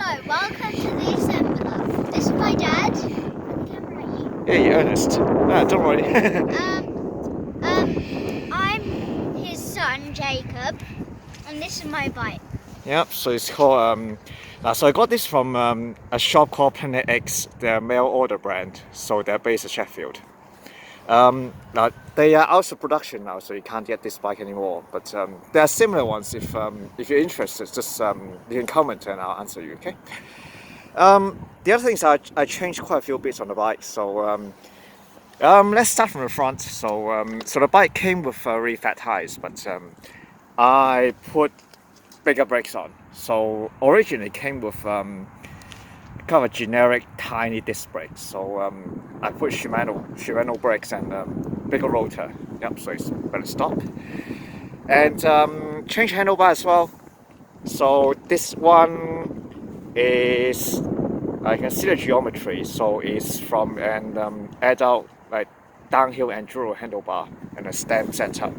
welcome to the assembler. This is my dad. Hey, Ernest. Don't worry. I'm his son, Jacob, and this is my bike. Yep, so it's called, so I got this from a shop called Planet X, their mail order brand. So they're based in Sheffield. Now they are out of production now, so you can't get this bike anymore. But there are similar ones. If you're interested, just you can comment and I'll answer you. Okay. The other things I changed quite a few bits on the bike. So let's start from the front. So so the bike came with really fat tires, but I put bigger brakes on. So originally it came with kind of a generic tiny disc brakes. So I put Shimano brakes and bigger rotor. Yep, so it's better stop. And change handlebar as well. So this one is, I can see the geometry. So it's from an adult like downhill enduro handlebar and a stem setup.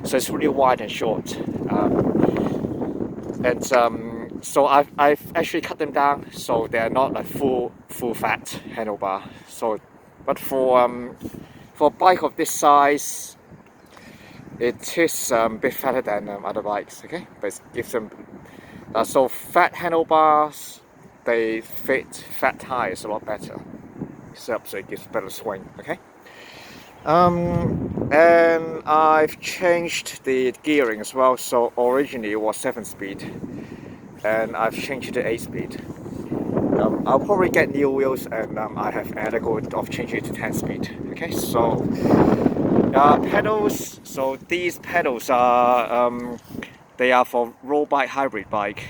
So it's really wide and short. So I've actually cut them down so they're not like full fat handlebar. So, but for a bike of this size, it is a bit fatter than other bikes. Okay, but it gives them so fat handlebars. They fit fat tires a lot better, so it gives better swing. Okay. And I've changed the gearing as well. So originally it was 7-speed, and I've changed it to 8-speed. I'll probably get new wheels, and I have had a go of changing it to 10-speed. Okay, so pedals. So these pedals are they are for road bike, hybrid bike,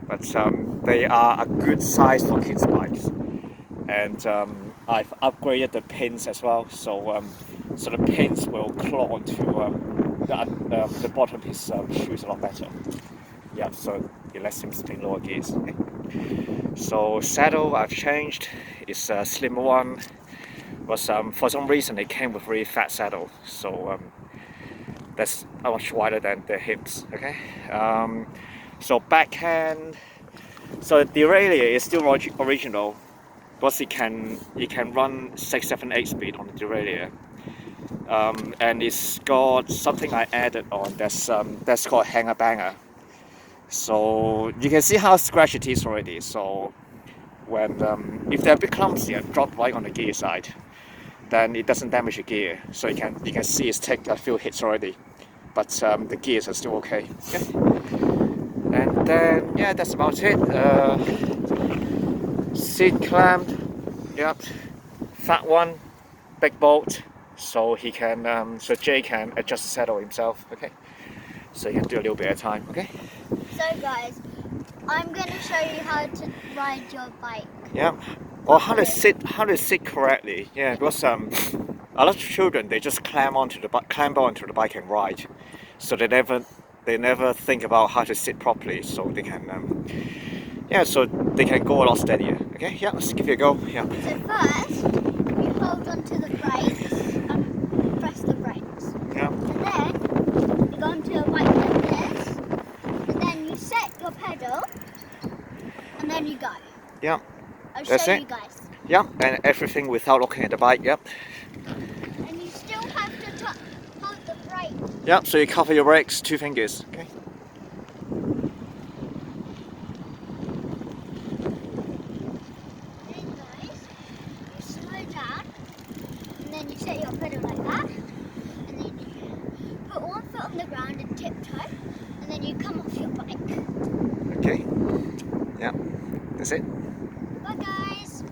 but they are a good size for kids bikes. And I've upgraded the pins as well, so so the pins will claw onto the bottom of his shoes a lot better. Yeah, so it lets him spin lower gears. Okay. So saddle I've changed. It's a slimmer one, but for some reason it came with really fat saddle, so that's much wider than the hips. Okay. So backhand. So the derailleur is still original, because it can run 6, 7, 8 speed on the derailleur. And it's got something I added on that's called hanger banger. So you can see how scratchy it is already. So when if they're a bit clumsy and drop right on the gear side, then it doesn't damage the gear. So you can see it's taken a few hits already, but the gears are still okay. Okay. And then yeah, that's about it. Seat clamp, yep, fat one, big bolt, so he can so Jay can adjust the saddle himself. Okay, so he can do a little bit at a time. Okay. So guys, I'm going to show you how to ride your bike. Yeah, or how to sit correctly. Yeah, because a lot of children, they just clamber onto the bike and ride, so they never think about how to sit properly, so they can yeah, so they can go a lot steadier. Okay, yeah, let's give it a go. Yeah. So first, you hold onto the brakes and press the brakes. Yeah. And then you go onto a bike like this, and then you set your pedal, and then you go. Yeah. I'll That's show it. you guys. Yeah, and everything without looking at the bike. Yep. And you still have to hold the brake. Yep. So you cover your brakes, 2 fingers. Okay. Then you set your pedal like that, and then you put one foot on the ground and tiptoe, and then you come off your bike. Okay. Yeah. That's it. Bye guys.